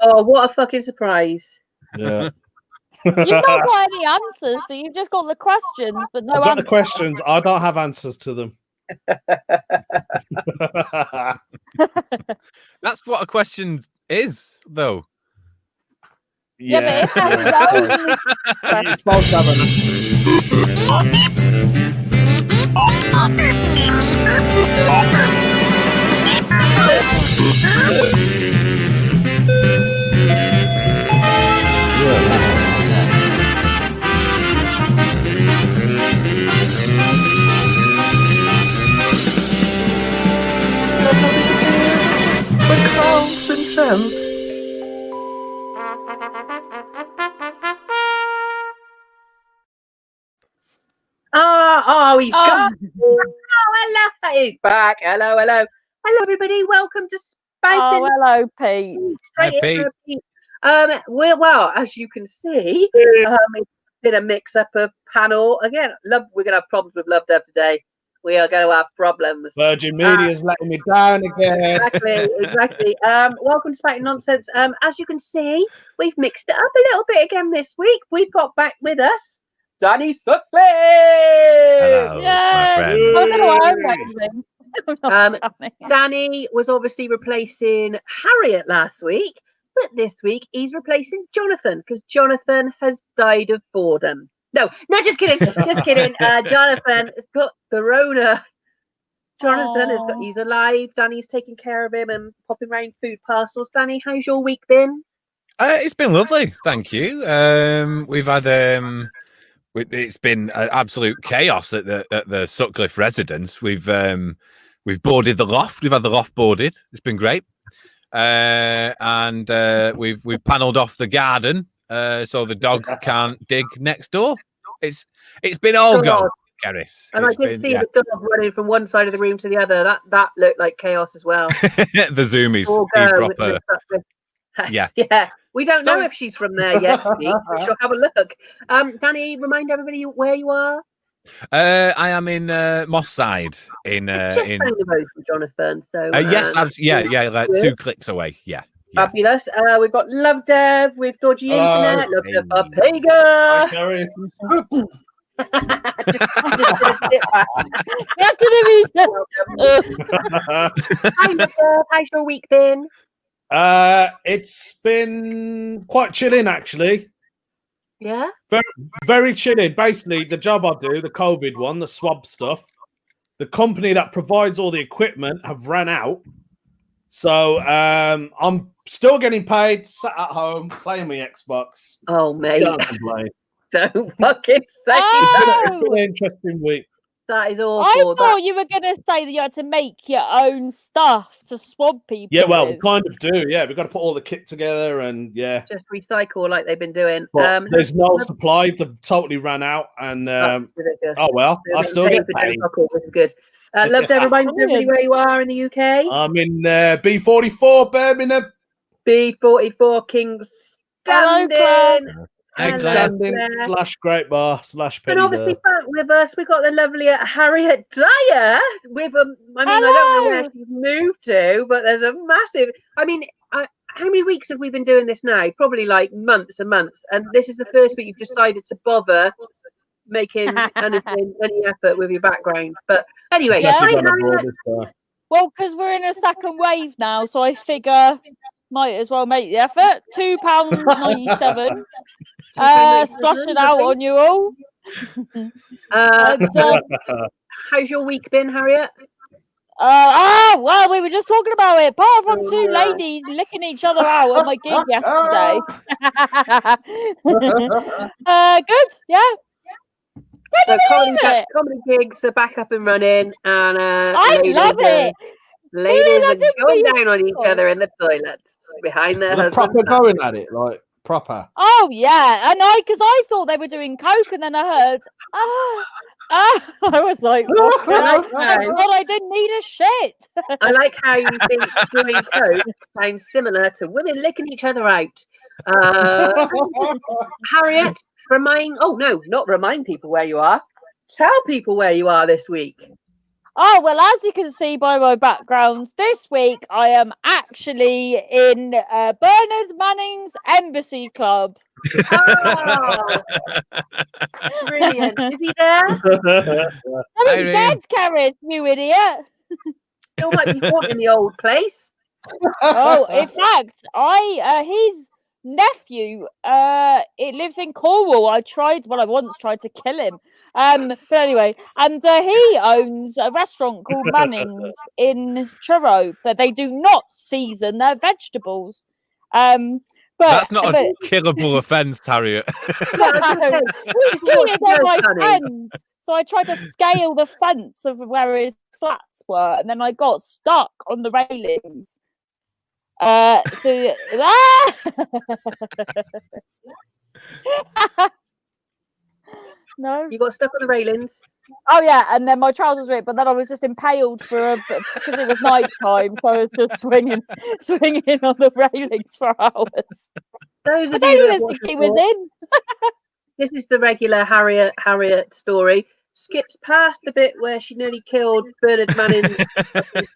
Oh, what a fucking surprise! Yeah. You've not got any answers, so you've just got the questions, but no I've got answers. the questions. I don't have answers to them. That's what a question is, though. Yeah, but if there was only You're supposed to have an Oh, he's gone. Oh, hello. He's back. Hello. Hello, everybody. Welcome to Spouting. Oh, hello, Pete. Straight Hi, in, Pete. Well, as you can see, it's been a mix-up of panel. Again, we're going to have problems with Love Dev today. We are going to have problems. Virgin Media's letting me down again. Exactly. Welcome to Spouting Nonsense. As you can see, we've mixed it up a little bit again this week. We've got back with us Danny Sutcliffe. Hello, my friend. I don't know why I'm waving. Danny was obviously replacing Harriet last week, but this week he's replacing Jonathan because Jonathan has died of boredom. No, just kidding. Jonathan has got the Rona. He's alive. Danny's taking care of him and popping around food parcels. Danny, how's your week been? It's been lovely, thank you. We've had it's been absolute chaos at the Sutcliffe residence. We've boarded the loft. We've had the loft boarded. It's been great, and we've panelled off the garden so the dog can't dig next door. It's been all gone, Gareth. And I did see the dog running from one side of the room to the other. That looked like chaos as well. The zoomies, proper. Yeah. We don't know if she's from there yet. We shall have a look. Danny, remind everybody where you are. I am in Moss Side in just down the road from Jonathan. So yes, like 2 clicks away. Yeah. Fabulous. We've got Love Dev with dodgy internet. Love Dev Papega. How's your week been? It's been quite chilling, actually. Yeah? Very, very chilling. Basically, the job I do, the COVID one, the swab stuff, the company that provides all the equipment have ran out. So I'm still getting paid, sat at home, playing my Xbox. Oh, mate. Don't complain. Don't fucking say that. It's been an interesting week. That is awful. I thought you were going to say that you had to make your own stuff to swab people. Yeah, well, we kind of do. Yeah, we've got to put all the kit together and just recycle like they've been doing. There's no supply. They've totally ran out. And oh well, I still get paid. This is good. Love to remind everybody where you are in the UK. I'm in B44 Birmingham. B44 King's Standing. Standing / Great Bar / Penny. And obviously back with us, we've got the lovely Harriet Dyer with I don't know where she's moved to, but there's a massive. How many weeks have we been doing this now? Probably like months and months. And this is the first week you've decided to bother making any effort with your background. But anyway, well, because we're in a second wave now, so I figure might as well make the effort. £2.97. Splash it out on you all. How's your week been, Harriet? Well, we were just talking about it. Apart from two ladies licking each other out at my gig yesterday. Good, yeah. So comedy gigs are back up and running, and I love it. Ladies are going down on each other in the toilets behind their husbands. Proper going at it, like proper. Oh yeah, and because I thought they were doing coke, and then I heard, I was like, I didn't need a shit. I like how you think doing coke sounds similar to women licking each other out. Harriet, not remind people where you are. Tell people where you are this week. Oh, well, as you can see by my background, this week I am actually in Bernard Manning's Embassy Club. Oh, brilliant. Is he there? I mean, dead, Karis, you idiot. Still might be haunting the old place. Oh, in fact, his nephew, it lives in Cornwall. I once tried to kill him. But anyway, and he owns a restaurant called Manning's in Truro, but they do not season their vegetables. But That's not a killable offence, Harriet. He's cheated on my friend. So I tried to scale the fence of where his flats were, and then I got stuck on the railings. No. You got stuck on the railings. Oh yeah, and then my trousers ripped, but then I was just impaled because it was night time, so I was just swinging on the railings for hours. Those I of don't you that even have think watched he before, was in. this is the regular Harriet story. Skips past the bit where she nearly killed Bernard Manning's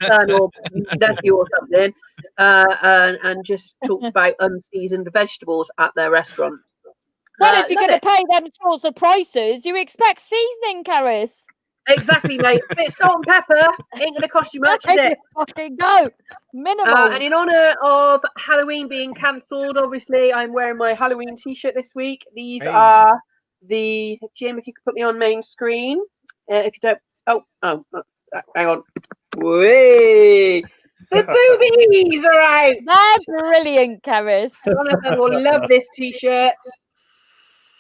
son or nephew or something, and just talked about unseasoned vegetables at their restaurant. Well, if you're love going to it. pay them sorts of prices, you expect seasoning, Karis. Exactly, mate. A bit of salt and pepper ain't going to cost you much, is There it? you fucking go. Minimal. And in honour of Halloween being cancelled, obviously, I'm wearing my Halloween t-shirt this week. These are the Jim. If you could put me on main screen. If you don't, hang on. Way, the boobies are out. They're brilliant, Karis. Jonathan will love this t-shirt.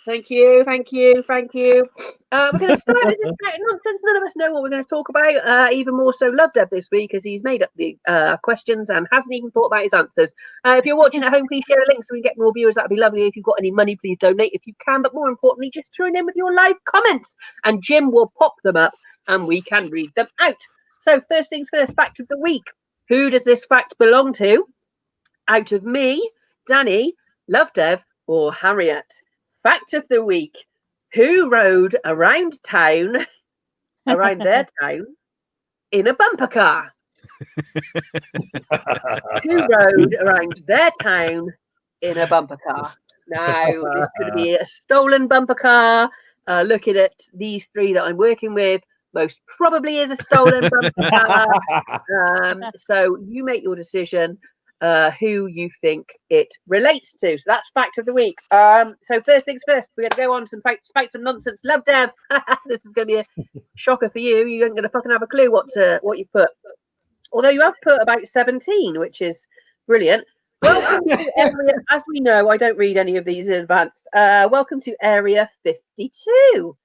Thank you. We're going to start with this Spouting Nonsense. None of us know what we're going to talk about. Even more so, Love Deb this week, as he's made up the questions and hasn't even thought about his answers. If you're watching at home, please share a link so we can get more viewers. That'd be lovely. If you've got any money, please donate if you can. But more importantly, just tune in with your live comments, and Jim will pop them up, and we can read them out. So first things first, fact of the week. Who does this fact belong to? Out of me, Danny, Love Deb, or Harriet? Fact of the week. Who rode around their town, in a bumper car? Who rode around their town in a bumper car? Now, this could be a stolen bumper car. Looking at these three that I'm working with, most probably is a stolen bumper car. So you make your decision. Who you think it relates to. So that's fact of the week. So first things first, we're going to go on some facts and nonsense. Love Dev. This is going to be a shocker for you. You ain't going to fucking have a clue what you put. Although you have put about 17, which is brilliant. Welcome to Area, as we know, I don't read any of these in advance. Welcome to Area 52,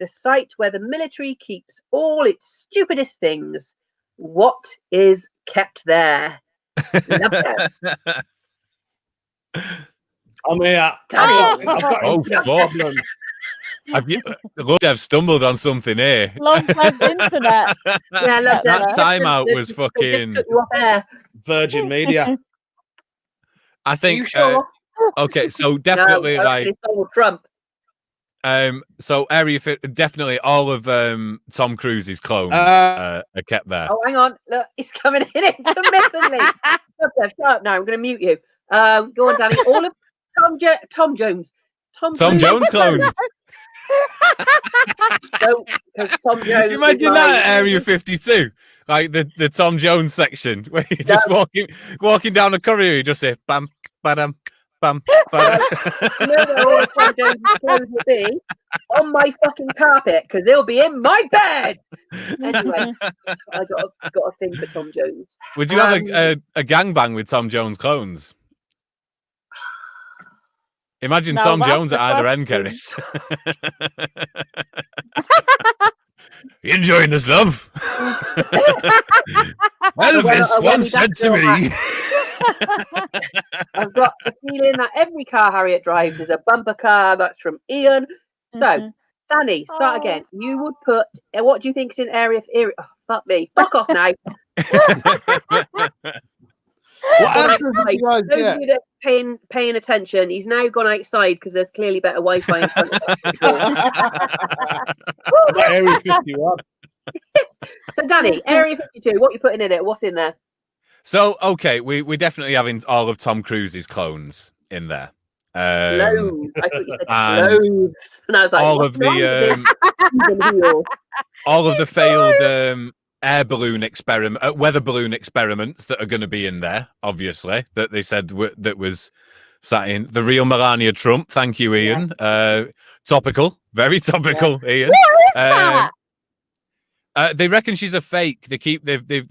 the site where the military keeps all its stupidest things. What is kept there? I mean, I've got fuck. Love Dev stumbled on something here. Love Dev's internet. Yeah, Love Dev. That timeout was fucking took you off air. Virgin Media. I think. Are you sure? Okay, so definitely no, like Donald Trump. So area definitely all of Tom Cruise's clones are kept there. Oh, hang on, look, it's coming in intermittently. Shut up now. I'm going to mute you. Go on, Danny. All of Tom Jones. Tom Jones clones. Tom Jones. Imagine that at Area 52, like the Tom Jones section, where you're just walking down the corridor, you just say bam, badam. Bam, bam. You know where all of Tom Jones' clothes will be? On my fucking carpet, because they'll be in my bed. Anyway, I got a thing for Tom Jones. Would you have a gangbang with Tom Jones clones? Imagine Tom Jones at either end, Keris. You enjoying this, love? Elvis once said to me. I've got the feeling that every car Harriet drives is a bumper car. That's from Ian. So, Danny, start again. You would put, what do you think is in area? Oh, fuck me. Fuck off now. Those of you that are paying attention, he's now gone outside because there's clearly better Wi-Fi in front of us. Area 51. So, Danny, Area 52, what are you putting in it? What's in there? So, okay, we're definitely having all of Tom Cruise's clones in there. Loads. I thought you said and loads. And I was like, all what's of the all of the failed air balloon weather balloon experiments that are going to be in there. Obviously, that they said that was sat in the real Melania Trump. Thank you, Ian. Yeah. Topical, very topical, Ian. What is that? They reckon she's a fake. They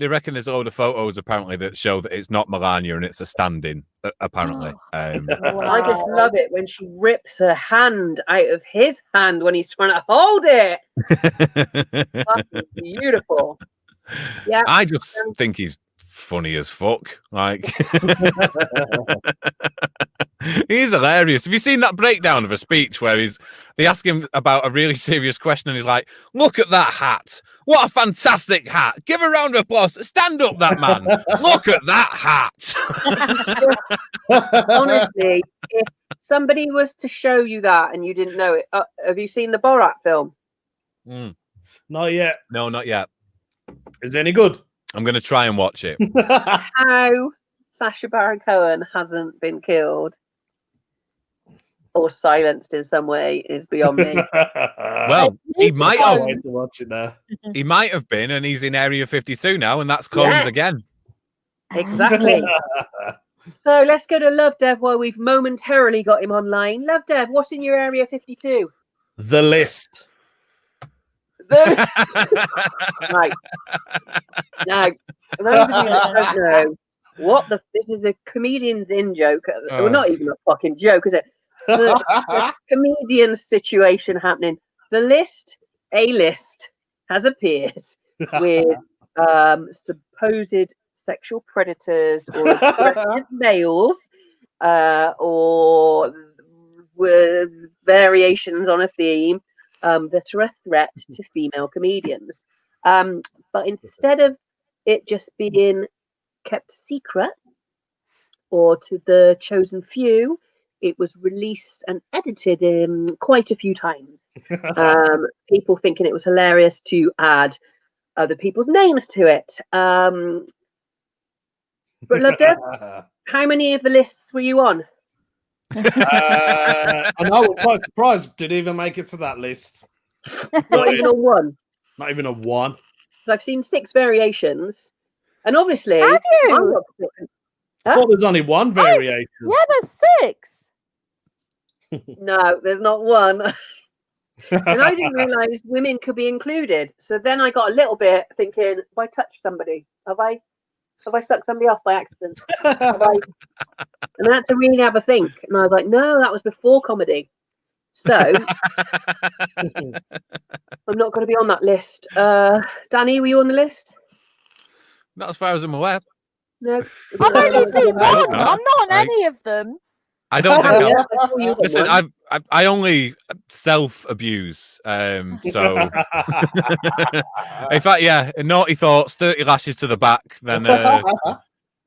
reckon there's a load of photos apparently that show that it's not Melania and it's a stand-in. Apparently, I just love it when she rips her hand out of his hand when he's trying to hold it. Fucking beautiful. Yeah, I just think he's funny as fuck. Like, he's hilarious. Have you seen that breakdown of a speech where they ask him about a really serious question and he's like, "Look at that hat. What a fantastic hat. Give a round of applause. Stand up, that man. Look at that hat." honestly, if somebody was to show you that and you didn't know it, have you seen the Borat film? Not yet. No, not yet. Is it any good? I'm going to try and watch it. How Sacha Baron Cohen hasn't been killed or silenced in some way is beyond me. Well, he might have. To watch it now. He might have been, and he's in Area 52 now, and that's closed again. Exactly. So let's go to Love Dev while we've momentarily got him online. Love Dev, what's in your Area 52? The List. Right. Now, for those of you that don't know, this is a comedian's in joke. Well, not even a fucking joke, is it? The comedian situation happening. The list, a list, has appeared with supposed sexual predators or aggressive males, or with variations on a theme that are a threat to female comedians. But instead of it just being kept secret or to the chosen few, it was released and edited quite a few times. People thinking it was hilarious to add other people's names to it. But Love Dev, how many of the lists were you on? I was quite surprised didn't even make it to that list. Not even a one. Not even a one. So I've seen 6 variations, and obviously, Have you? I thought there's only one variation. Yeah, there's 6. No, there's not one. And I didn't realise women could be included. So then I got a little bit thinking, have I touched somebody? Have I sucked somebody off by accident? And I had to really have a think. And I was like, no, that was before comedy. So I'm not going to be on that list. Danny, were you on the list? Not as far as I'm aware. No. I've only seen one. No. I'm not on any of them. I don't think Yeah, I'll... I thought you were Listen, one. I only self-abuse. So in fact, yeah, naughty thoughts, 30 lashes to the back. Then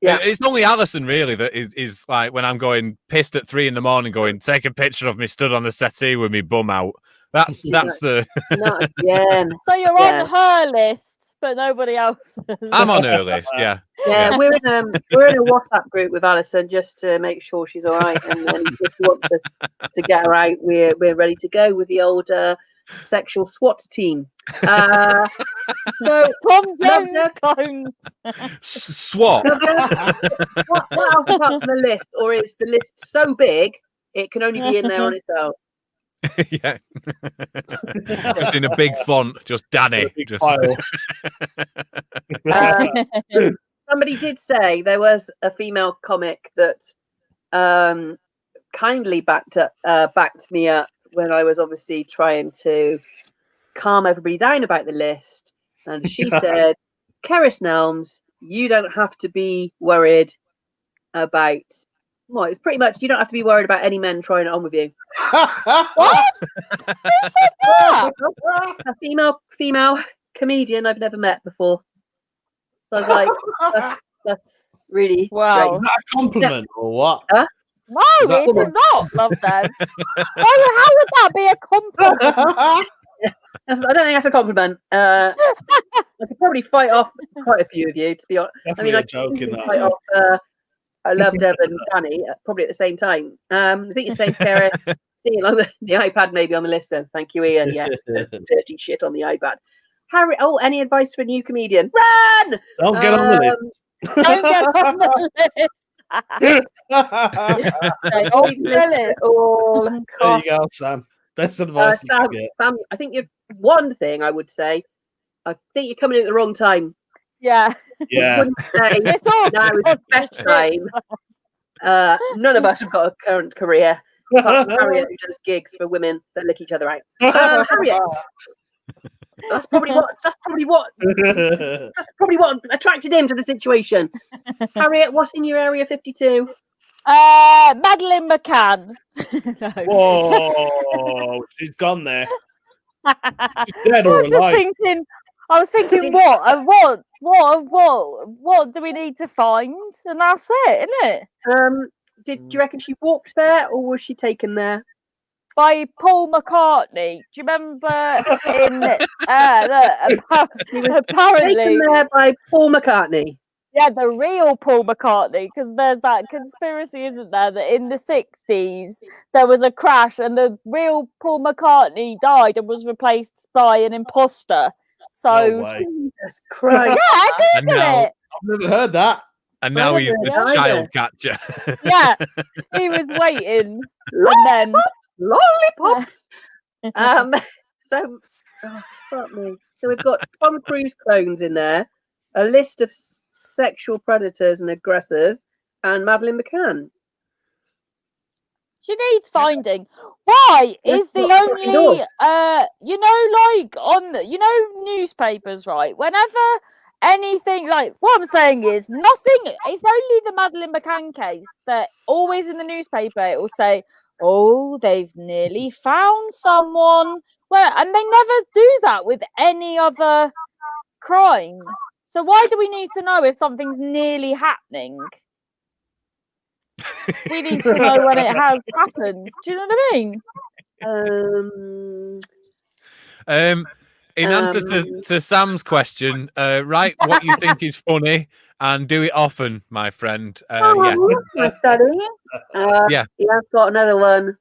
Yeah. it's only Alison really that is like when I'm going pissed at 3 a.m, going take a picture of me stood on the settee with me bum out. That's the. Not again. So you're Yeah. on her list, but nobody else. I'm on her list. Yeah. Yeah, we're in a WhatsApp group with Alison just to make sure she's all right, and then if she wants us to get her out, we're ready to go with the old sexual SWAT team. So Tom Jones clones. Swap. what else apart from the list, or is the list so big it can only be in there on its own? Yeah. Just in a big font, just Danny. Just... Somebody did say there was a female comic that kindly backed me up when I was obviously trying to calm everybody down about the list, and she said, Keris Nelms, you don't have to be worried about, well, it's pretty much you don't have to be worried about any men trying it on with you. What? Who said that? A female comedian I've never met before. So I was like, that's really Wow. Is that a compliment or what? No, Is that- it is not, Love Dev. How would that be a compliment? I don't think that's a compliment. I could probably fight off quite a few of you, to be honest. Definitely I a joke in that. fight off. I love Deb and Danny probably at the same time. I think you're safe, Gareth. Seeing on the iPad maybe on the list then. Thank you, Ian. Yes, dirty shit on the iPad. Harry, any advice for a new comedian? Run! Don't get on the list. Don't get on the list. Don't kill it. All There you go, Sam. Best advice you can get. Sam, I think one thing I would say, I think you're coming in at the wrong time. Yeah. Yeah. I wouldn't say It's all now is the best time. None of us have got a current career. Apart from Harriet, who does gigs for women that lick each other out. Harriet, that's probably what attracted him to the situation. Harriet, what's in your area 52? Madeleine McCann. No. Whoa, she's gone there. She's dead or alive. I was thinking, what do we need to find? And that's it, isn't it? Do you reckon she walked there, or was she taken there? By Paul McCartney. Do you remember in apparently Taken there by Paul McCartney. Yeah, the real Paul McCartney, because there's that conspiracy, isn't there, that in the 60s there was a crash and the real Paul McCartney died and was replaced by an imposter. So, No way. Jesus Christ. Yeah, Google it. I've never heard that. And now he's the child catcher. Yeah, he was waiting. And then lollipops. So, fuck me. So we've got Tom Cruise clones in there, a list of sexual predators and aggressors, and Madeleine McCann. she needs finding. Why is the only like on newspapers, right? Whenever anything, like, what I'm saying is nothing, it's only the Madeleine McCann case that always in the newspaper it will say, oh, they've nearly found someone, and they never do that with any other crime. So why do we need to know if something's nearly happening? We need to know when it has happened. Do you know what I mean? In answer to Sam's question, write what you think is funny and do it often, my friend. Yeah. Yeah, I've got another one.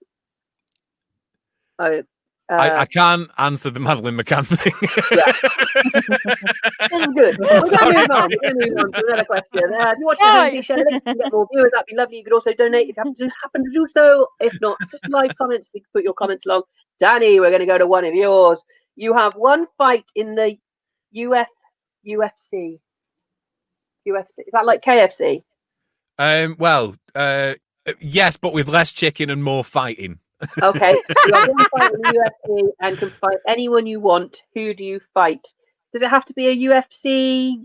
I can't answer the Madeleine McCann thing. This is good. We're going to move on to another question. If you watch the TV show, you can get more viewers. That'd be lovely. You could also donate if you happen to do so. If not, just live comments. We can put your comments along. Danny, we're going to go to one of yours. You have one fight in the UFC. Is that like KFC? Well, yes, but with less chicken and more fighting. Okay, you have one fight in the UFC and can fight anyone you want. Who do you fight? Does it have to be a UFC?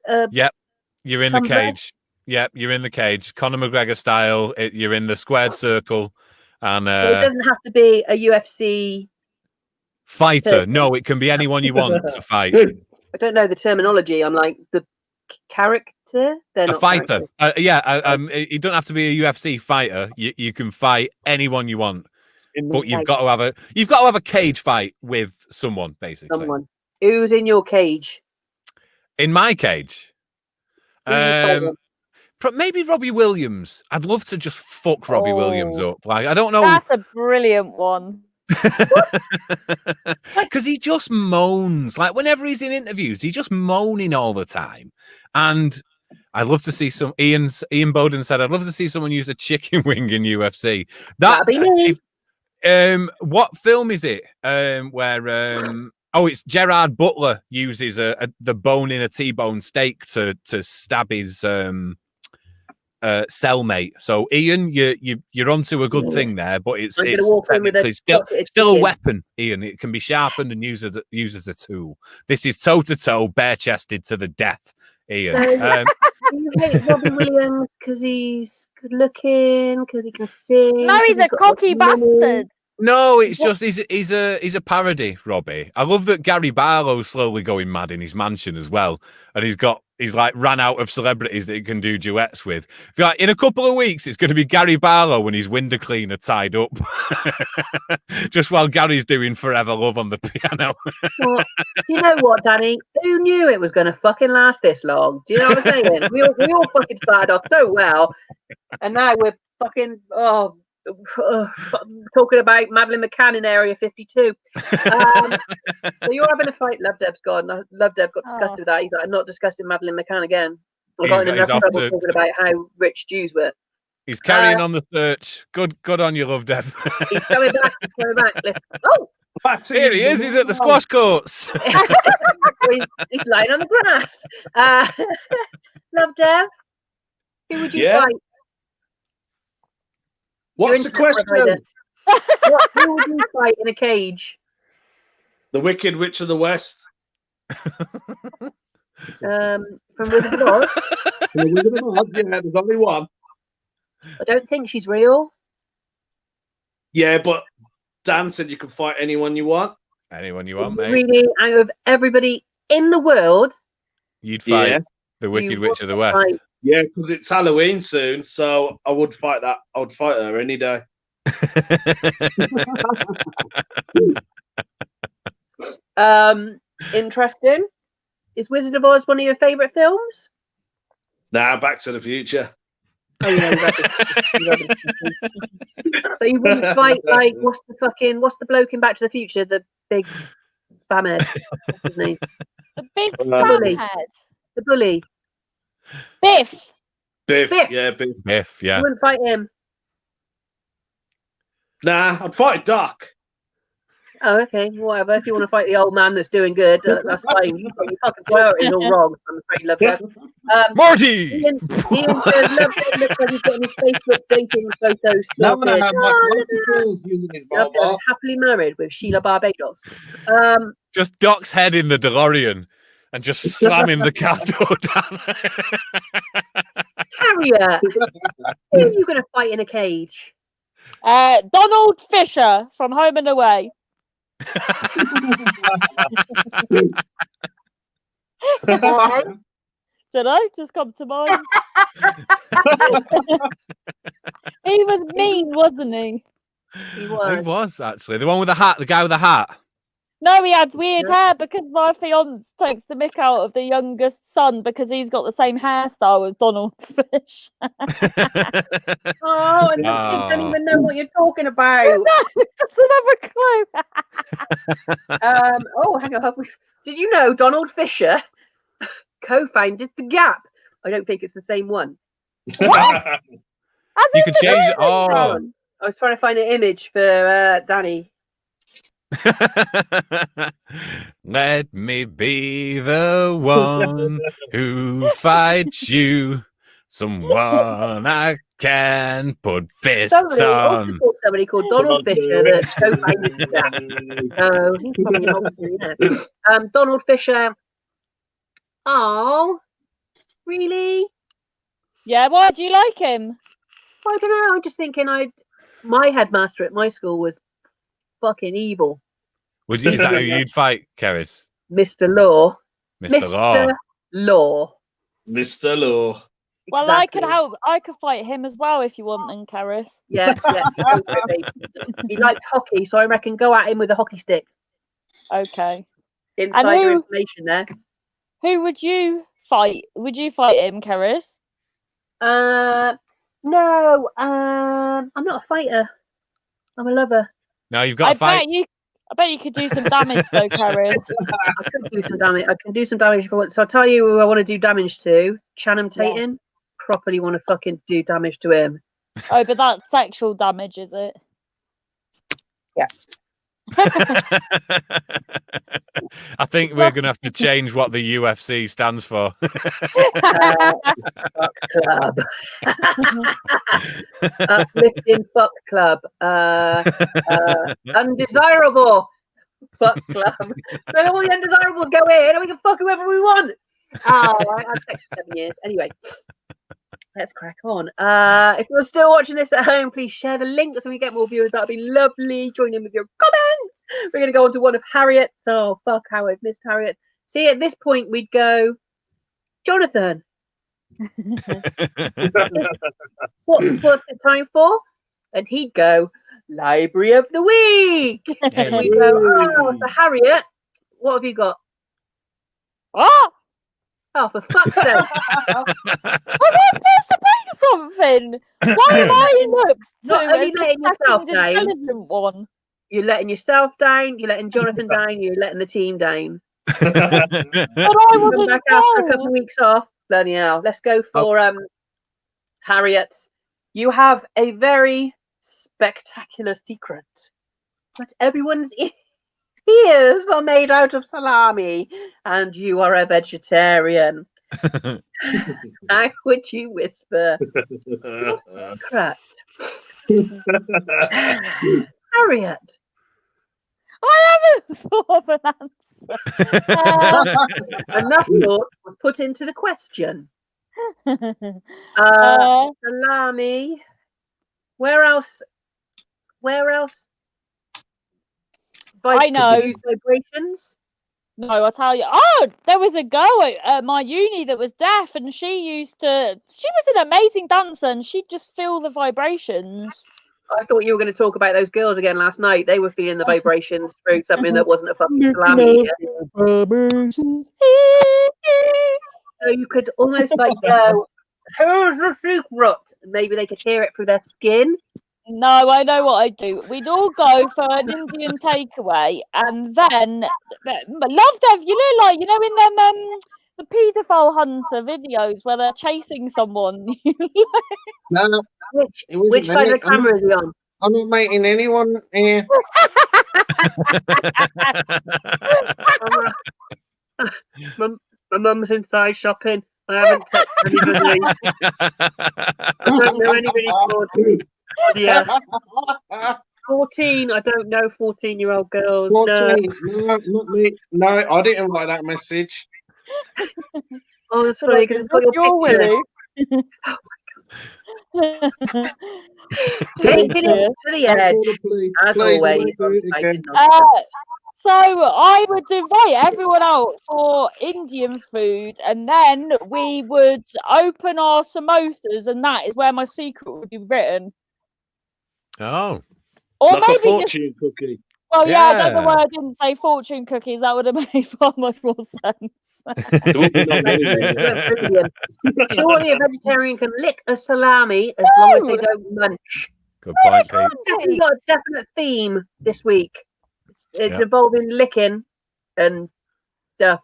Yep, you're in the cage. Yep, you're in the cage, Conor McGregor style. You're in the squared circle, and so it doesn't have to be a UFC fighter. No, it can be anyone you want to fight. I don't know the terminology. I'm like the character. They're not a fighter. You don't have to be a UFC fighter. You can fight anyone you want, but you've got to have a cage fight with someone, basically. Someone who's in your cage. In my cage, maybe Robbie Williams. I'd love to just fuck Robbie Williams up. Like, I don't know. That's a brilliant one. Because he just moans. Like, whenever he's in interviews, he's just moaning all the time. And I'd love to see some. Ian Bowden said, "I'd love to see someone use a chicken wing in UFC." That'd be me. What film is it? It's Gerard Butler uses the bone in a T-bone steak to stab his cellmate. So Ian, you're onto a good thing there, but it's still a weapon, Ian. It can be sharpened and used as a tool. This is toe-to-toe, bare-chested to the death, Ian. So, you hate Robbie Williams because he's good looking, because he can sing? No, he's a cocky bastard. No, it's just he's a parody, Robbie. I love that Gary Barlow's slowly going mad in his mansion as well, and he's like ran out of celebrities that he can do duets with. Like, in a couple of weeks, it's going to be Gary Barlow and his window cleaner tied up, just while Gary's doing Forever Love on the piano. Well, you know what, Danny? Who knew it was going to fucking last this long? Do you know what I'm saying? We all fucking started off so well, and now we're fucking talking about Madeleine McCann in Area 52. So you're having a fight. Love Deb's gone. Love Deb got disgusted with that. He's like, I'm not discussing Madeleine McCann again. I got in enough trouble talking about how rich Jews were. He's carrying on the search. Good on you, Love Deb. He's coming back. Listen. Oh, here he is. He's at the squash courts. he's lying on the grass. Love Deb. Who would you fight? What's the question? Who would you fight in a cage? The Wicked Witch of the West. From Wizard of Oz. Yeah, there's only one. I don't think she's real. Yeah, but Dan said you can fight anyone you want. Anyone you want, mate. Really, out of everybody in the world, you'd fight the Wicked Witch of the West. Fight. Yeah, because it's Halloween soon, so I would fight that. I would fight her any day. Interesting. Is Wizard of Oz one of your favourite films? Nah, Back to the Future. Oh yeah. So you wouldn't fight like what's the bloke in Back to the Future? The big spam head. What's his name? The big spam head. The bully. Biff. Yeah, Biff. Yeah. You wouldn't fight him. Nah, I'd fight Doc. Oh, okay, whatever. If you want to fight the old man that's doing good, that's fine. You've got your fucking priorities all wrong. I'm afraid, Love Deb. Marty! Ian says, Love Deb looks like he's getting his Facebook dating photos sorted. Love Deb's happily married with Sheila Barbados. Just Doc's head in the DeLorean and just slamming the car door down. Harriet, who are you going to fight in a cage? Donald Fisher from Home and Away. Don't know, just come to mind. He was mean, wasn't he? He was actually the one with the hat, the guy with the hat. No, he had weird hair because my fiance takes the mick out of the youngest son because he's got the same hairstyle as Donald Fish. Oh, and the kids don't even know what you're talking about. No, just another clue. Oh, hang on. Did you know Donald Fisher co-founded The Gap? I don't think it's the same one. What? You could change it. Oh, I was trying to find an image for Danny. Let me be the one who fights you, someone I can put fists on. Somebody called Donald Fisher that co-founded The Gap. So he's probably not. Donald Fisher. Oh, really? Yeah, why do you like him? I don't know. I'm just thinking my headmaster at my school was fucking evil. Is that who you'd fight, Keris? Mr. Law. Mr. Law. Law. Mr. Law. Well, Exactly. I could fight him as well if you want, and Keris. Yeah. He liked hockey, so I reckon go at him with a hockey stick. Okay. Insider information there. Who would you fight? Would you fight him, Keris? No. I'm not a fighter. I'm a lover. No, you've got to fight. I bet you could do some damage though, Keris. I could do some damage. I can do some damage if I want. So I'll tell you who I want to do damage to. Channing Tatum. Properly want to fucking do damage to him. Oh, but that's sexual damage, is it? Yeah. I think we're going to have to change what the UFC stands for. Fuck club. Uplifting fuck club. Undesirable fuck club. So all the undesirables go in and we can fuck whoever we want. Oh, I've taken 7 years. Anyway. let's crack on. If you're still watching this at home, please share the link so we get more viewers. That'd be lovely. Join in with your comments. We're going to go on to one of Harriet's. Oh, fuck how I've missed Harriet. See, at this point, we'd go, Jonathan, what's it time for? And he'd go, Library of the Week. And we'd go, oh, so Harriet, what have you got? What? Oh, for fuck's sake. Am I supposed to bring something? Why am I looked to Not only as the letting yourself second down. intelligent one? You're letting yourself down, you're letting Jonathan down, you're letting the team down. But I Come wasn't back after a couple told. of weeks off. Bloody hell. Let's go for Harriet. You have a very spectacular secret. But everyone's ears are made out of salami, and you are a vegetarian. How would you whisper your secret? Harriet. I haven't thought of an answer. Enough thought was put into the question. Salami. Where else? I know. Use vibrations. No, I'll tell you. Oh, there was a girl at my uni that was deaf, and she was an amazing dancer, and she'd just feel the vibrations. I thought you were going to talk about those girls again last night. They were feeling the vibrations through something that wasn't a fucking salami. So you could almost like go, here's the secret. Maybe they could hear it through their skin. No, I know what I do. We'd all go for an Indian takeaway, and then love Dev, you look like in them the paedophile hunter videos where they're chasing someone. No, Which side of the camera is he on? I'm not making anyone here. My mum's inside shopping. I haven't texted anybody. I don't know anybody called. Yeah. 14. I don't know 14-year-old girls. 14. No, not me. No, I didn't write that message. Oh, it's funny because it's got your picture. Taking it to the edge, as always. On Spouting Nonsense. So I would invite everyone out for Indian food, and then we would open our samosas, and that is where my secret would be written. Oh. Or Like a maybe fortune cookie. Well, yeah, I don't know Yeah. why I didn't say fortune cookies. That would have made far much more sense. Brilliant. Surely a vegetarian can lick a salami as long as they don't munch. Good point, Pete. We've got a definite theme this week. It's Yep. involving licking and stuff.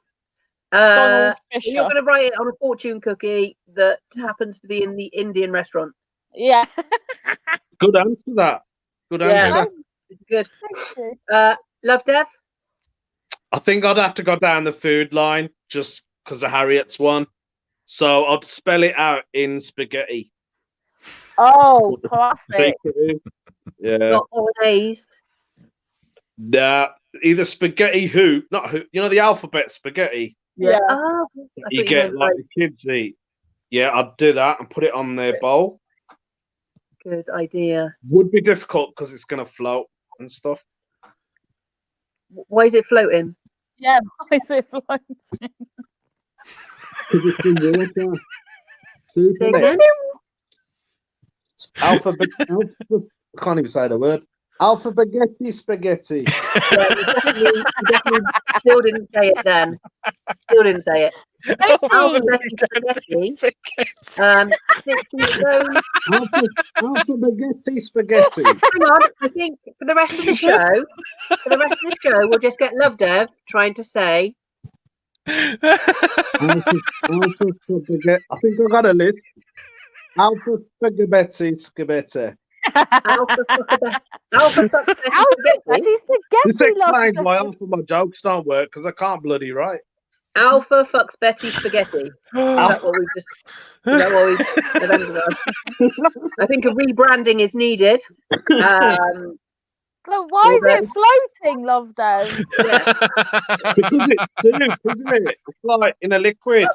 Donald So you're Fisher. going to write it on a fortune cookie that happens to be in the Indian restaurant. Yeah. Good answer, that. Good answer. Yeah, it's good. Love Dev? I think I'd have to go down the food line just because of Harriet's one. So I'd spell it out in spaghetti. Oh, classic. Yeah. Not bolognese. Nah, either spaghetti not who, the alphabet spaghetti. Yeah. Oh, I You thought get meant, like the kids eat. Yeah, I'd do that and put it on their bowl. good idea. Would be difficult because it's gonna float and stuff. Why is it floating? Yeah, why is it floating? Say again? Alphabet. I can't even say the word. Alphabetti spaghetti. Yeah, you definitely still didn't say it then. Still didn't say it. Alphabetti spaghetti. Alphabetti spaghetti. Hang on, I think for the rest of the show, we'll just get Love Dev trying to say. Alpha spaghetti. I think I got a list. Alpha spaghetti. Alpha spaghetti. This Spaghetti, explains love. why half of my jokes don't work because I can't bloody write. Alpha fucks Betty spaghetti. Is that what we just? Is that what we ended on? I think a rebranding is needed. Look, why is it floating, Love Dev? Yeah. Because it's soup, isn't it? It's like in a liquid.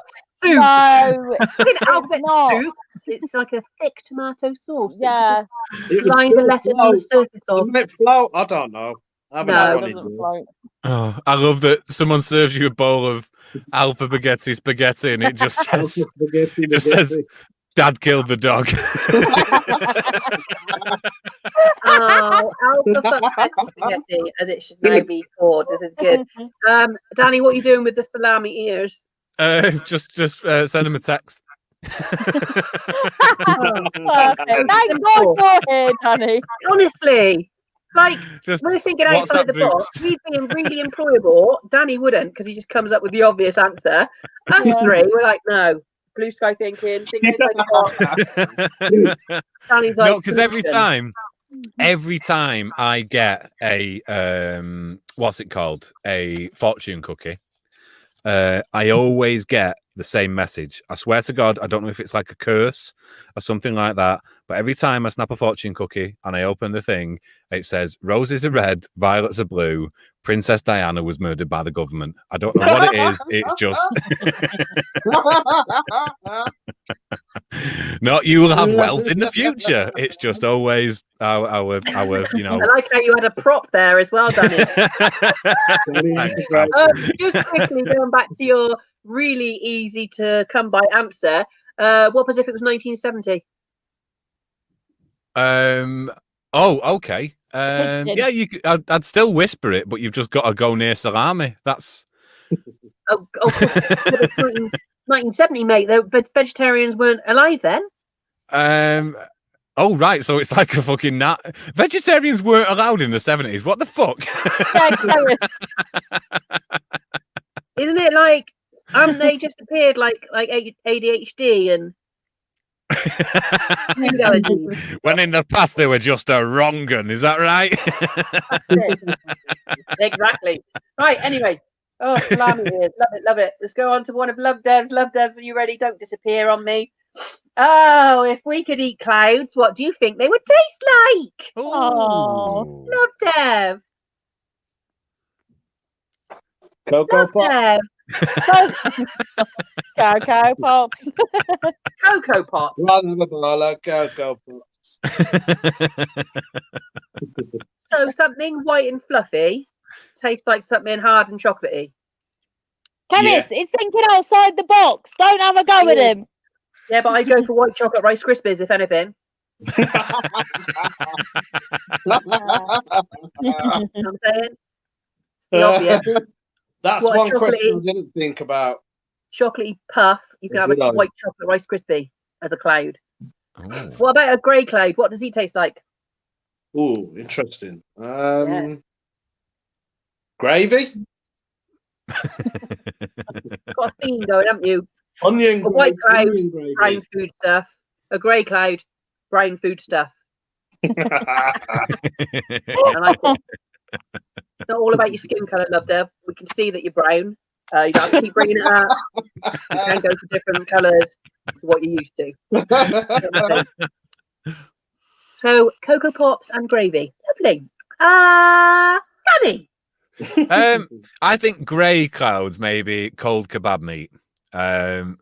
soup. No, It's alphabet not. soup. It's like a thick tomato sauce. Yeah, It Line the letters on the surface of. It might float. I don't know. I haven't No, had no, it one in doesn't years. float. Oh, I love that someone serves you a bowl of alpha spaghetti, and it just says, "Dad killed the dog." Oh, alpha fuck spaghetti, as it should now be called. This is good. Danny, what are you doing with the salami ears? Just send him a text. Perfect. Thank God you're here, Danny. Honestly, like Just we're thinking outside WhatsApp the box. groups. He's being really employable. Danny wouldn't because he just comes up with the obvious answer. Us Yeah. three, we're like, no, blue sky thinking, think outside the box. Danny's like, No, because solution. every time I get a what's it called, a fortune cookie, I always get the same message. I swear to God, I don't know if it's like a curse or something like that, but every time I snap a fortune cookie and I open the thing, it says roses are red, violets are blue, Princess Diana was murdered by the government. I don't know what it is. It's just not you will have wealth in the future. It's just always our you know. I like how you had a prop there as well, Danny. Thanks, pal. Just quickly going back to your really easy to come by answer. What was if it was 1970? Oh, okay. Yeah, you. I'd still whisper it, but you've just got to go near salami. That's. Oh, of course, 1970, mate. The vegetarians weren't alive then. Oh right, so it's like a fucking nut. Vegetarians weren't allowed in the 70s. What the fuck? Yeah, Karen. Isn't it like they just appeared like ADHD and food allergies? When in the past they were just a wrong gun, is that right? Exactly. Right, anyway. Oh, salami ears. Love it, love it. Let's go on to one of Love Dev's. Love Dev, are you ready? Don't disappear on me. Oh, if we could eat clouds, what do you think they would taste like? Oh. Love Dev. Cocoa Love Pop. Dev. Cocoa Pops. Cocoa Pop. Rather than a Cocoa Pop. So something white and fluffy tastes like something hard and chocolatey. Kenneth, he's thinking outside the box. Don't have a go at him. Yeah, but I go for white chocolate Rice Krispies, if anything. You know what I'm saying? It's the obvious. That's What a one question I chocolatey- didn't think about. Chocolatey puff. You can have Good a idea. white chocolate Rice Krispie as a cloud. Oh. What about a grey cloud? What does he taste like? Ooh, interesting. Yeah. Gravy? Got a theme going, haven't you? Onion A white cloud, onion gravy. brown food stuff. A grey cloud, brown food stuff. I like it. It's not all about your skin colour, Love Dev. We can see that you're brown. You don't have to keep bringing it up. You can go for different colours to what you're used to. So, Cocoa Pops and gravy. Lovely. Danny. I think grey clouds, maybe cold kebab meat. But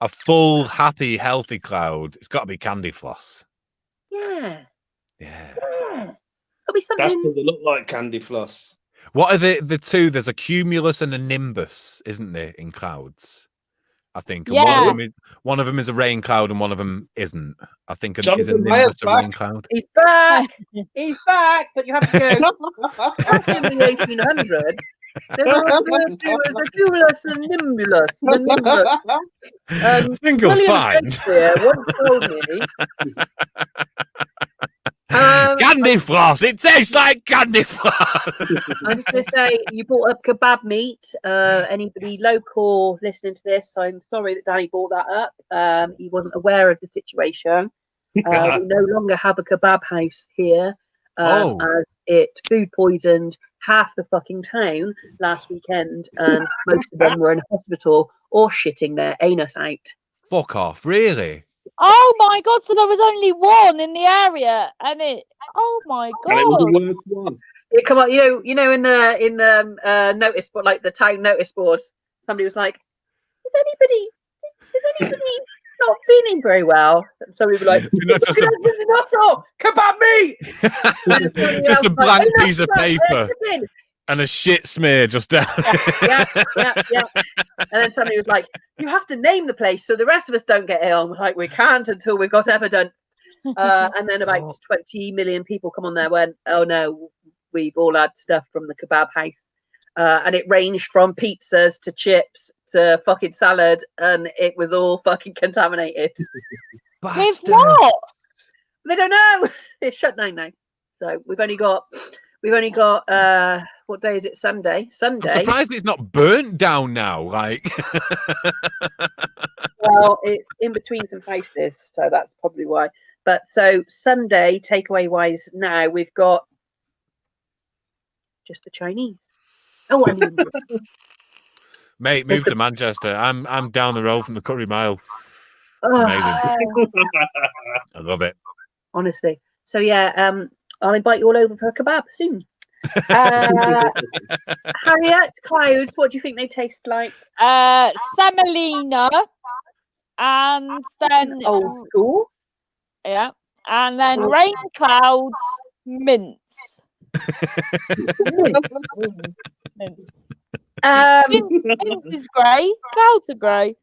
a full, happy, healthy cloud, it's got to be candy floss. Yeah. Yeah. Could be That's something. what they look like, candy floss. What are the two? There's a cumulus and a nimbus, isn't there, in clouds? I think. And Yeah. one of them is a rain cloud and one of them isn't. I think is a Jonathan nimbus a Mayer's rain cloud. He's back. He's back. But you have to go back in the 1800s. There was a cumulus and nimbus. The nimbus. I think you'll William find Shakespeare once told me. candy floss. It tastes like candy floss. I'm just going to say, you brought up kebab meat. Anybody local listening to this, I'm sorry that Danny brought that up. He wasn't aware of the situation. We no longer have a kebab house here, as it food poisoned half the fucking town last weekend, and most of them were in hospital or shitting their anus out. Fuck off, really? Oh my God! So there was only one in the area, and it. Oh my And it was God! the worst one. It come on, you know, in the notice board, like the town notice boards, somebody was like, Is anybody not feeling very well? And somebody would be like, Not just a- there's enough for kebab meat. And somebody Just else a like, blank "Enough piece of for that, paper where's the bin?" and a shit smear just down. Yeah. And then somebody was like, you have to name the place so the rest of us don't get ill. And we're like, we can't until we've got evidence. And then about 20 million people come on there went, oh no, we've all had stuff from the kebab house. And it ranged from pizzas to chips to fucking salad, and it was all fucking contaminated. With what? They don't know. It's shut down now. So we've only got what day is it? Sunday. I'm surprised it's not burnt down now. Like, Well, it's in between some houses, so that's probably why. But so Sunday, takeaway wise, now we've got just the Chinese. Oh, I mean, mate, move to Manchester. I'm down the road from the Curry Mile. It's amazing. I love it. Honestly. So yeah, I'll invite you all over for a kebab soon. Harriet, clouds, what do you think they taste like? Semolina, and then Old school. yeah, and then rain clouds, mince. Mince. Mince is grey. Clouds are grey.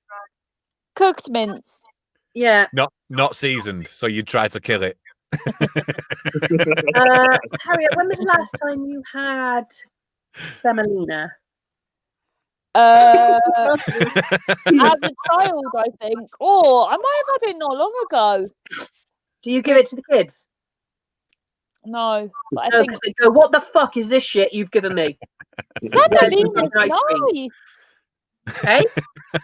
Cooked mince. Yeah. Not seasoned, so you try to kill it. Harriet, when was the last time you had semolina? As a child, I think. Or I might have had it not long ago. Do you give it to the kids? No, but I No, think because they go, what the fuck is this shit you've given me? semolina's Ice cream. nice. Hey?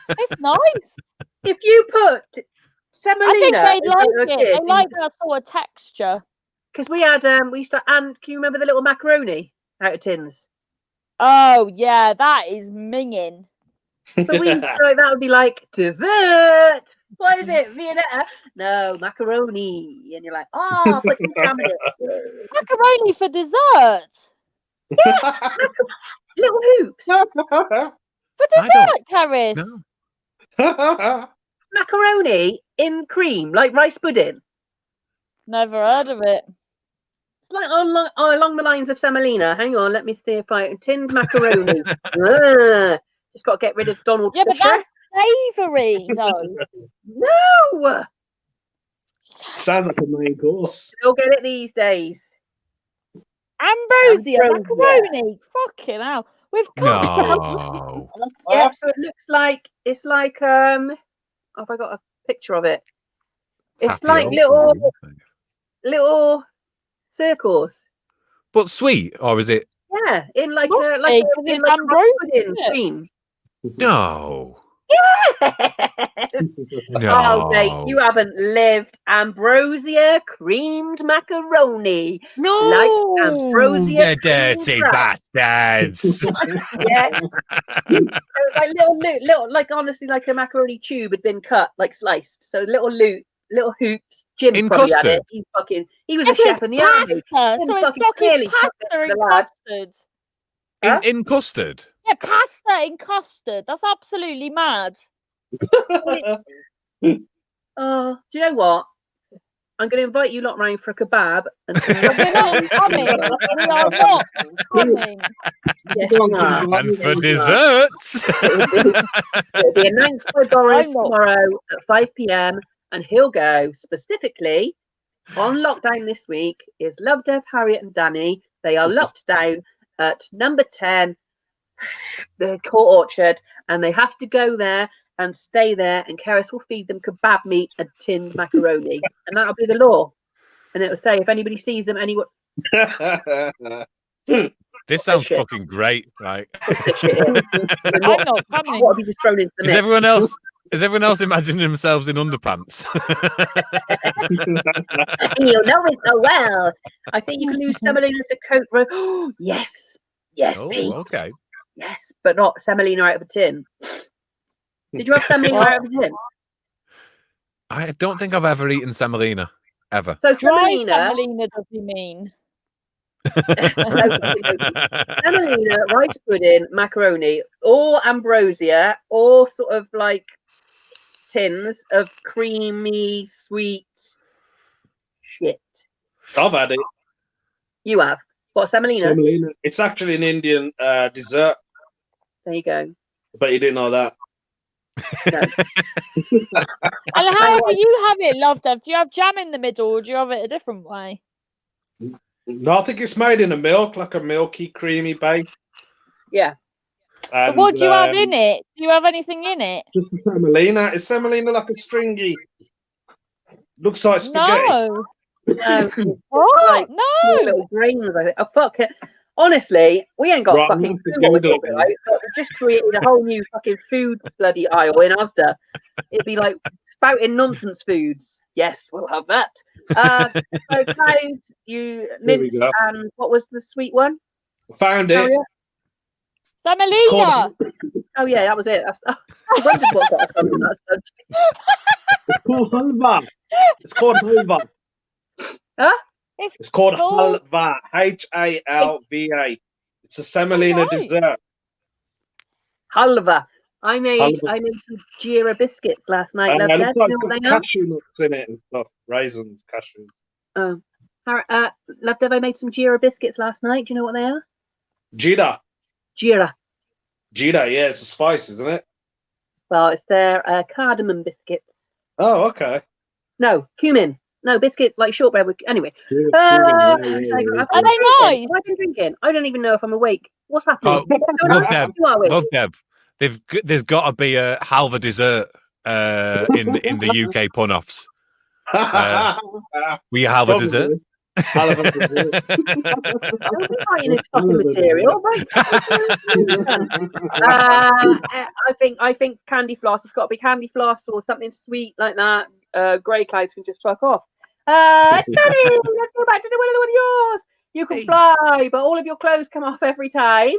It's nice. If you put I think semolina they like it. They like that sort of texture. because we used to, and can you remember the little macaroni out of tins? Oh yeah, that is minging. So we used to, like, that would be like dessert. What is it? Viennetta? No, macaroni. And you're like, oh, put some jam in it. Macaroni for dessert. Little hoops. For dessert, Caris. No. Macaroni in cream, like rice pudding. Never heard of it. It's like along the lines of semolina. Hang on, let me see if I tinned macaroni. Just got to get rid of Donald Yeah, but Fisher. that's savoury, though. No, Sounds like a main course. you'll get it these days. Ambrosia, Ambrosia. macaroni. Fucking hell. With custard. No. Yeah, so it looks like it's like have I got a picture of it? It's like little circles. But sweet, or is it? Yeah, in like Must a be, 'cause in it's like a rice ambrosia, pudding isn't it? cream. No. Yes. No. Oh, mate, you haven't lived. Ambrosia creamed macaroni. No. Like ambrosia You dirty creamed rice. bastards. Yeah. It was like little, like honestly, like a macaroni tube had been cut, like sliced. So little hoops. Jim In probably had custard? it. He was Yes, a chef it's in the army. pasta. So it's fucking fucking clearly cut pasta it in for the lad. custard. Huh? In custard. Yeah, pasta in custard. That's absolutely mad. Oh, do you know what? I'm going to invite you lot round for a kebab. And some We're not coming. We are not coming. Yes, we are. And for Yes, we are. desserts. It'll be announced by Boris I'm not. tomorrow at 5 p.m. and he'll go specifically on lockdown this week is Love Dev, Harriet and Danny. They are locked down at number 10, the Court Orchard, and they have to go there and stay there, and Keris will feed them kebab meat and tinned macaroni, and that'll be the law. And it will say if anybody sees them anywhere. This sounds shit. fucking great, right? I'm not coming. What have you just thrown into the Is mix? everyone else imagining themselves in underpants? You'll know it so well. I think you can lose semolina to coat roast. Yes, Pete. Okay. Yes, but not semolina out of a tin. Did you have semolina out of a tin? I don't think I've ever eaten semolina ever. So Dry semolina, semolina does he mean? Semolina, rice pudding, macaroni, or ambrosia, or sort of like tins of creamy, sweet shit. I've had it. You have. What, semolina? Semolina. It's actually an Indian dessert, There you go. but you didn't know that. No. And how do you have it, Love Dev? Do you have jam in the middle, or do you have it a different way? No, I think it's made in a milk, like a milky, creamy bake. Yeah. But what do you have in it? Do you have anything in it? Just the semolina. Is semolina like a stringy? Looks like spaghetti. No. No. What? Like small No. little grains, I think. Oh, fuck it. Honestly, we ain't got Right, I'm fucking gonna have to clue what we're Google talking it about. But we've just created a whole new fucking food bloody aisle in Asda. It'd be like spouting nonsense foods. Yes, we'll have that. So cloud, you mint, go. and what was the sweet one? Found it. Harriet? Semolina. Oh yeah, that was it. I wondered what got us on that. It's called halva. It's called halva. Huh? It's called called- halva. Halva. It's a semolina Alright. dessert. Halva. I made Halva. some Jira biscuits last night. And Love it them. looks You like know what there's they are? cashew nuts in it and stuff. Raisins, cashews. Oh. Love Dev, I made some Jira biscuits last night. Do you know what they are? Jida. Jira. Jida, yeah, it's a spice, isn't it? Well, it's their cardamom biscuits. Oh, okay. No, cumin. No, biscuits like shortbread with. Anyway. Cumin, Are yeah, yeah, yeah. Are they What nice? have I been drinking? I don't even know if I'm awake. What's happening? Oh, Love Who Dev. are we? Love Dev. There's got to be a halva dessert in the UK pun-offs. We have a dessert. Don't be writing this fucking material. I think candy floss. It's got to be candy floss or something sweet like that. Grey clouds can just fuck off. Danny, let's go back to the one of yours. You can fly, but all of your clothes come off every time.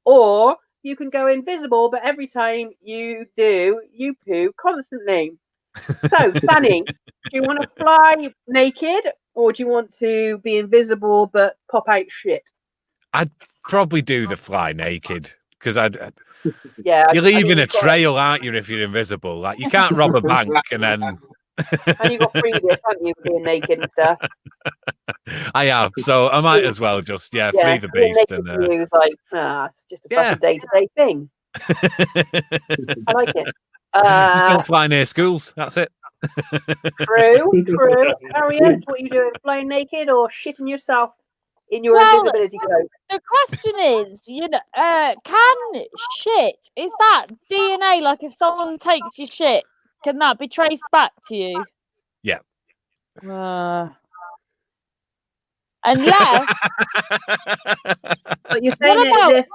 Or you can go invisible, but every time you do, you poo constantly. So, Danny, do you want to fly naked, or do you want to be invisible but pop out shit? I'd probably do the fly naked because Yeah, you're leaving a you've got- trail, aren't you? If you're invisible, like you can't rob a bank and then. And you got previous, haven't you, being naked and stuff? I have, so I might as well just free the being beast naked and to you is like, it's just a fucking day-to-day thing. I like it. just don't fly near schools. That's it. True. Harriet, what are you doing? Flying naked or shitting yourself in your Well, invisibility cloak? The question is, can shit, is that DNA? Like if someone takes your shit, can that be traced back to you? Yeah. Unless But you're saying What it as about- if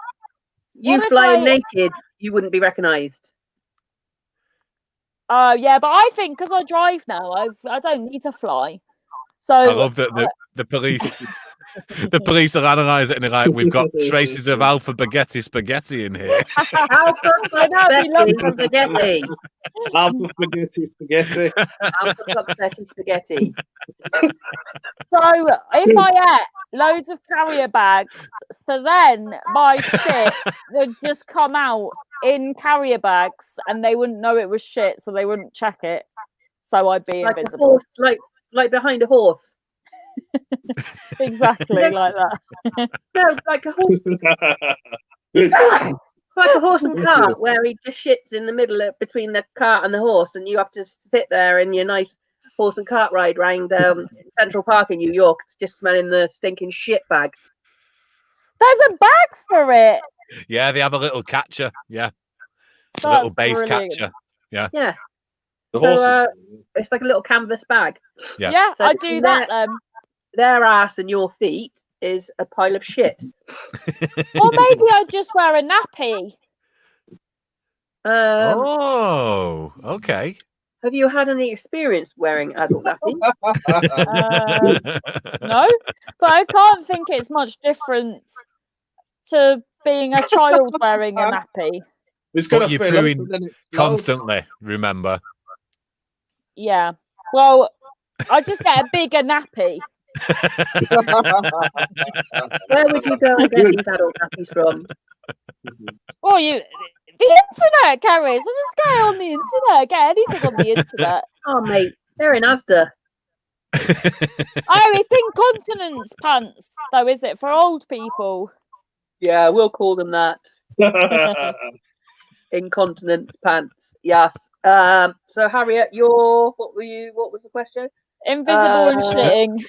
you what if flying I- naked, you wouldn't be recognised. yeah, but I think because I drive now, I don't need to fly. So I love that the police. The police are analysing it and they're like, we've got traces of alpha spaghetti in here. Alpha that'd be lovely. spaghetti. Alpha spaghetti. Alpha spaghetti. So if I ate loads of carrier bags, so then my shit would just come out in carrier bags and they wouldn't know it was shit, so they wouldn't check it. So I'd be Like a invisible. horse, like behind a horse. Exactly like that. No, like a horse. Like a horse and cart, where he just shits in the middle between the cart and the horse, and you have to sit there in your nice horse and cart ride round Central Park in New York, just smelling the stinking shit bag. There's a bag for it. Yeah, they have a little catcher. Yeah, a That's little base brilliant. catcher. Yeah, The so horses. it's like a little canvas bag. Yeah. Yeah, So I do that. Their ass and your feet is a pile of shit. Or maybe I just wear a nappy. Oh, okay. Have you had any experience wearing adult nappies? No, but I can't think it's much different to being a child wearing a nappy. It's But gonna you're fill up pooing and then it Constantly, remember. Yeah. Well, I just get a bigger nappy. Where would you go and get these adult nappies from? Oh, the internet, Carrie. So just go on the internet. Get anything on the internet. Oh, mate, they're in Asda. Oh, it's incontinence pants, though, is it, for old people? Yeah, we'll call them that. Incontinence pants. Yes. So Harriet, what was the question? Invisible and shitting.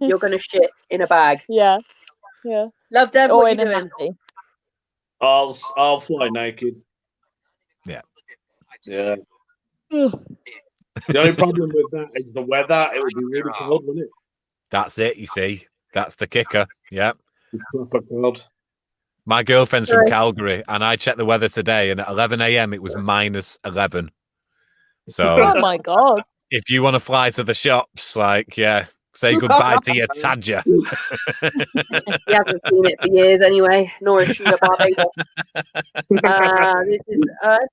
You're gonna shit in a bag. Yeah. Love Deb, Or what are you in a doing? nappy. I'll fly naked. Yeah. Yeah. The only problem with that is the weather. It would be really cold, wouldn't it? That's it, you see. That's the kicker. Yeah. It's proper cold. My girlfriend's from Right. Calgary, and I checked the weather today, and at 11 a.m. it was -11. So Oh my god. if you want to fly to the shops, say goodbye to your Tadger. He hasn't seen it for years anyway, nor has Sheila Barbados. This is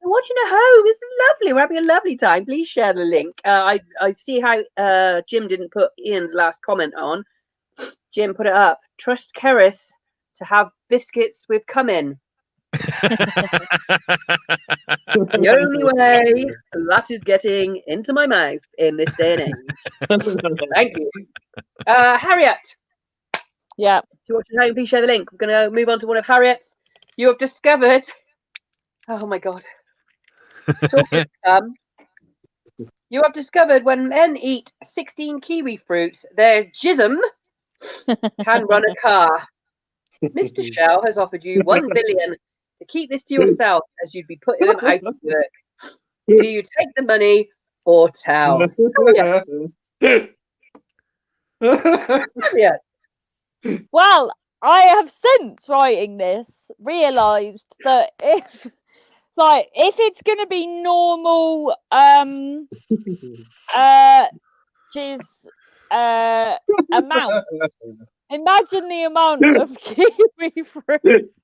watching at home. This is lovely. We're having a lovely time. Please share the link. I see how Jim didn't put Ian's last comment on. Jim, put it up. Trust Keris to have biscuits with cumin. The only way that is getting into my mouth in this day and age. Thank you. Harriet. Yeah. If you're watching at home, please share the link. We're going to move on to one of Harriet's. You have discovered. Oh my God. Talking you have discovered when men eat 16 kiwi fruits, their jism can run a car. Mr. Shell has offered you 1 billion to keep this to yourself, as you'd be putting them out of work. Do you take the money or tell? Oh, yes. Yeah. Well, I have since writing this realised that if it's gonna be normal amount, imagine the amount of kiwi fruits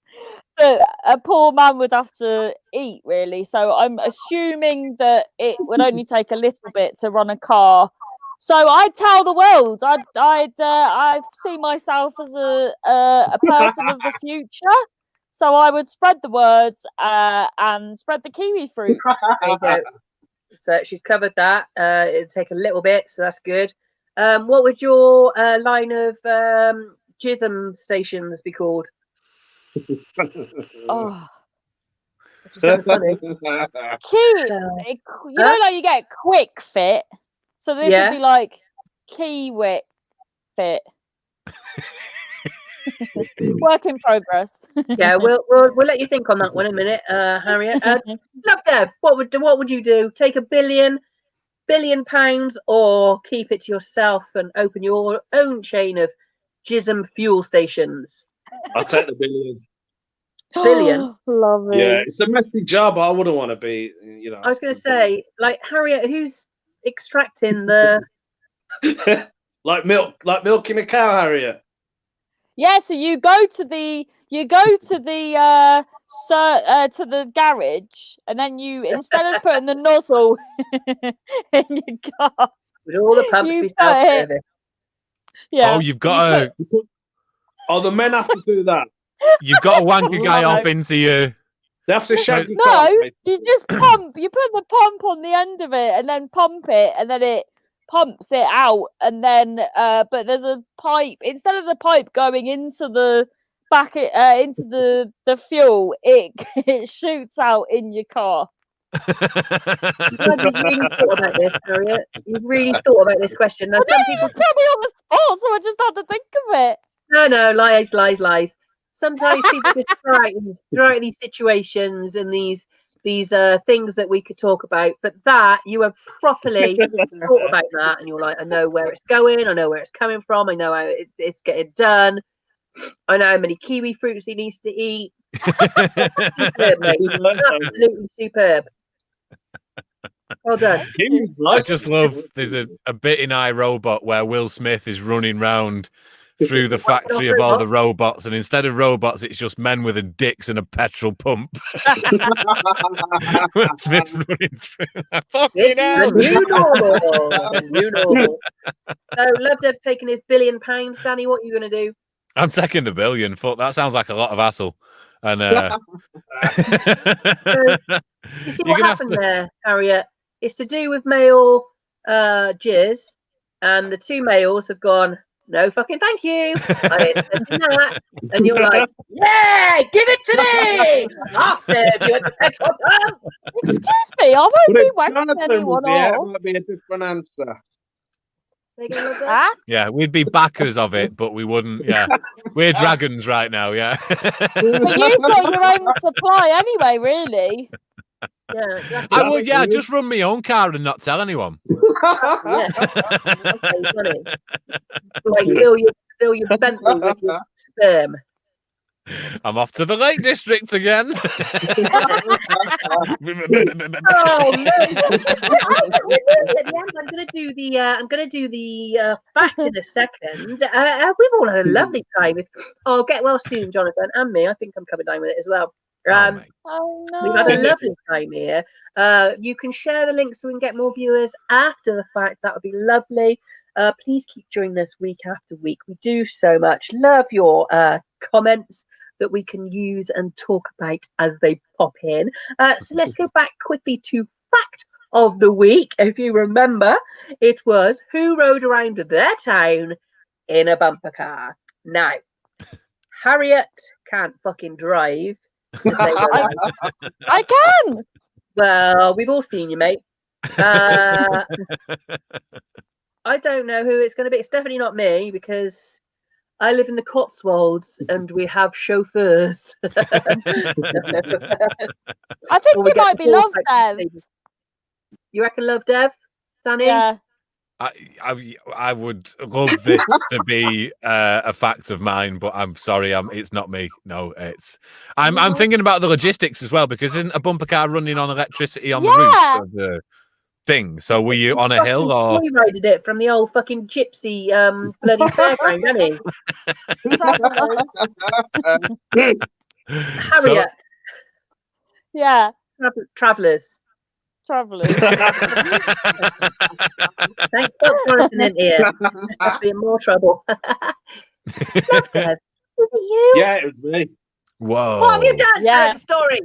that a poor man would have to eat, really. So I'm assuming that it would only take a little bit to run a car. So I'd tell the world. I see myself as a person of the future. So I would spread the words and spread the kiwi fruit. There you go. So she's covered that. It'll take a little bit, so that's good. What would your line of jism stations be called? Oh, Which is so funny. you know, like you get quick fit. So this Yeah. would be like kiwi fit. Work in progress. Yeah, we'll let you think on that one in a minute, Harriet. Love Deb, what would you do? Take £1 billion or keep it to yourself and open your own chain of jism fuel stations? I'll take the billion. Billion? Love it. Yeah, it's a messy job. I wouldn't want to be, I was going to say, like, Harriet, who's extracting the... like milking a cow, Harriet. Yeah, so you go to the garage, and then you, instead of putting the nozzle in your car, Would all the pumps You be put it- self-service? yeah, Oh, you've got Oh, the men have to do that. to wank a guy Love off into you. They have to shag your No, cock, mate. you just pump. You put the pump on the end of it, and then pump it, and then it pumps it out, and then but there's a pipe instead of the pipe going into the back into the fuel. It shoots out in your car. You've really thought about this, Harriet. You've really thought about this question. Now, some people... Put me on the spot, so I just had to think of it. No, lies. Sometimes people just throw out these situations and these things that we could talk about, but that you have properly thought about that, and you're like, I know where it's going, I know where it's coming from, I know how it's getting done, I know how many kiwi fruits he needs to eat. Superb, mate. Absolutely superb. Well done. I just love there's a bit in iRobot where Will Smith is running round through the factory of all the robots, and instead of robots, it's just men with a dicks and a petrol pump. Smith running through. Fucking It's hell. the new normal. The new normal. So, Love Dev's taking his £1 billion. Danny, what are you going to do? I'm taking the $1 billion. Fuck, that sounds like a lot of hassle. And You see what happened there, Harriet? It's to do with male jizz, and the two males have gone, no fucking thank you. I ain't taking that. And you're like, yeah, give it to me. I'll serve you at the petrol pump. Excuse me, I won't be whacking anyone It off. might be a different answer. They gonna love that? Huh? yeah, we'd be backers of it, but we wouldn't. Yeah, we're dragons right now. Yeah. But you've got your own supply anyway, really. Yeah, exactly. I would. Yeah, just run my own car and not tell anyone. Yeah. Okay, funny. Like fill your Bentley with your sperm. I'm off to the Lake District again. Oh no! At the end, I'm gonna do the fact in a second. We've all had a lovely time. Get well soon, Jonathan, and me. I think I'm coming down with it as well. Mate. Oh no. We've had a lovely time here. You can share the link so we can get more viewers after the fact. That would be lovely. Please keep joining us week after week. We do so much. Love your comments that we can use and talk about as they pop in. So let's go back quickly to fact of the week. If you remember, it was who rode around their town in a bumper car. Now, Harriet can't fucking drive. To say the least. I can. Well, we've all seen you, mate. I don't know who it's going to be. It's definitely not me because I live in the Cotswolds and we have chauffeurs. I think Or we it get might the be Love full Dev. You reckon Love Dev, Danny? Yeah. I would love this to be a fact of mine, but I'm sorry, it's not me. No, I'm thinking about the logistics as well, because isn't a bumper car running on electricity on the roof of the thing? So were you on a hill or? We raided it from the old fucking gypsy bloody fairground, didn't he? Harriet, Yeah. travellers. Travelers. Thank God Jonathan in here. I'd be in more trouble. Love Dev. Was it you? Yeah, it was me. Whoa. What have you done? Yeah. Tell the story.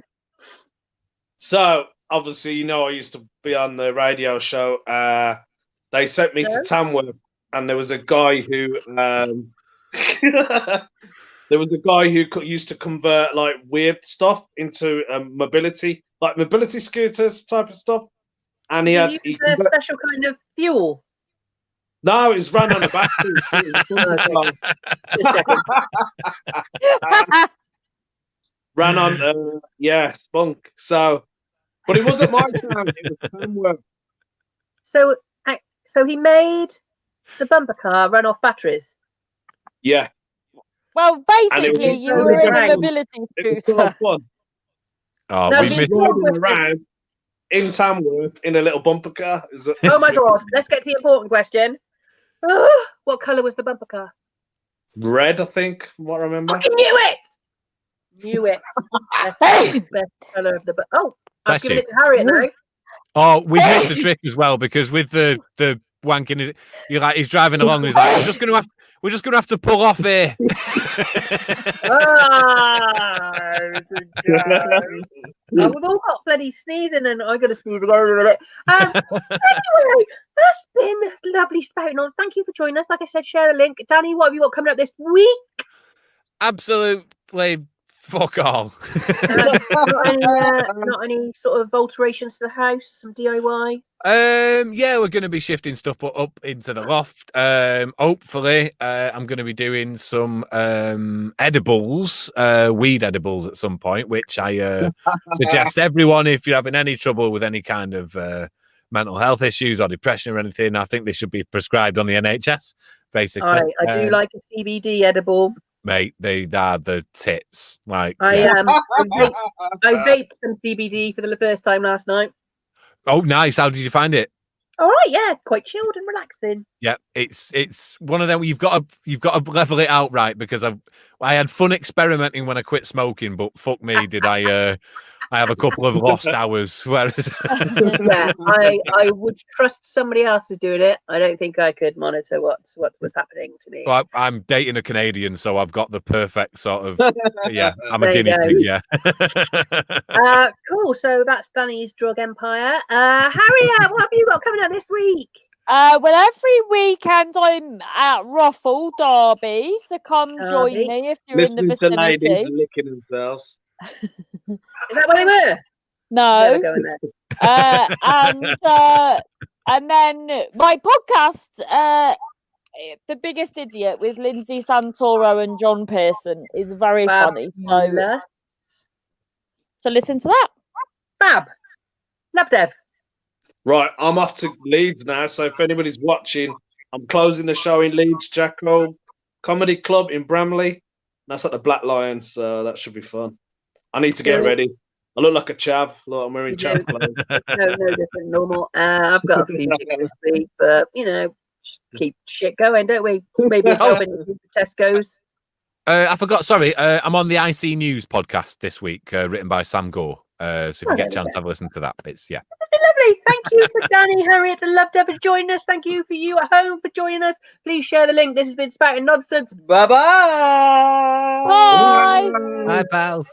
So obviously, I used to be on the radio show. They sent me to Tamworth, and there was a guy who used to convert like weird stuff into mobility, like mobility scooters type of stuff. And he had a special kind of fuel. No, it was run on a battery. Ran on spunk. So, but it wasn't my town. It was Tamworth. So he made the bumper car run off batteries. Yeah. Well, basically, you were in a mobility It was scooter. fun. Oh, No, we it's missed Riding around in Tamworth in a little bumper car. Oh my God! Let's get to the important question. What colour was the bumper car? Red, I think, from what I remember. I knew it. Knew it. Best colour of the. I'm Bless giving you. it to Harriet now. Oh, we missed the trick as well, because with the wanking, you're like, he's driving along, and he's like, we're just gonna have to pull off here. We've all got bloody sneezing, and I got to sneeze again in a minute. Anyway, that's been lovely spouting on. Thank you for joining us. Like I said, share the link. Danny, what have you got coming up this week? Absolutely fuck all. Not any sort of alterations to the house, some DIY. Yeah, we're going to be shifting stuff up into the loft. Hopefully, I'm going to be doing some edibles, weed edibles at some point, which I suggest everyone, if you're having any trouble with any kind of mental health issues or depression or anything, I think they should be prescribed on the NHS, basically. I do like a CBD edible. Mate, they are the tits. Like I vaped some CBD for the first time last night. Oh, nice. How did you find it? All right, yeah, quite chilled and relaxing. Yeah, it's one of them. You've got to level it out right, because I had fun experimenting when I quit smoking, but fuck me, did I have a couple of lost hours. Whereas Yeah, I would trust somebody else with doing it. I don't think I could monitor what was happening to me. well, I'm dating a Canadian, so I've got the perfect sort of I'm a There you guinea go. pig. Yeah. Cool. So that's Danny's drug empire. Harriet, what have you got coming up this week? Well, every weekend I'm at Ruffle Derby, so come join Derby. me if you're in the Listening to ladies vicinity. licking themselves. Is that where they were? Never No, going there. and then my podcast, The Biggest Idiot with Lindsay Santoro and John Pearson, is very funny. Fabulous. So listen to that. Fab. Love Dev. Right, I'm off to Leeds now. So if anybody's watching, I'm closing the show in Leeds, Jacko Comedy Club in Bramley. That's at the Black Lion, so that should be fun. I need to get ready. I look like a chav. Look, I'm wearing chav clothes. No different normal. I've got a few things this week, but just keep shit going, don't we? Maybe a job in Tesco's. I forgot. Sorry, I'm on the IC News podcast this week, written by Sam Gore. So if you get a chance, have a listen to that. It's Lovely. Thank you for Danny, Harriet, and Love Dev for joining us. Thank you for you at home for joining us. Please share the link. This has been Spouting Nonsense. Bye-bye. Bye. Bye, pals.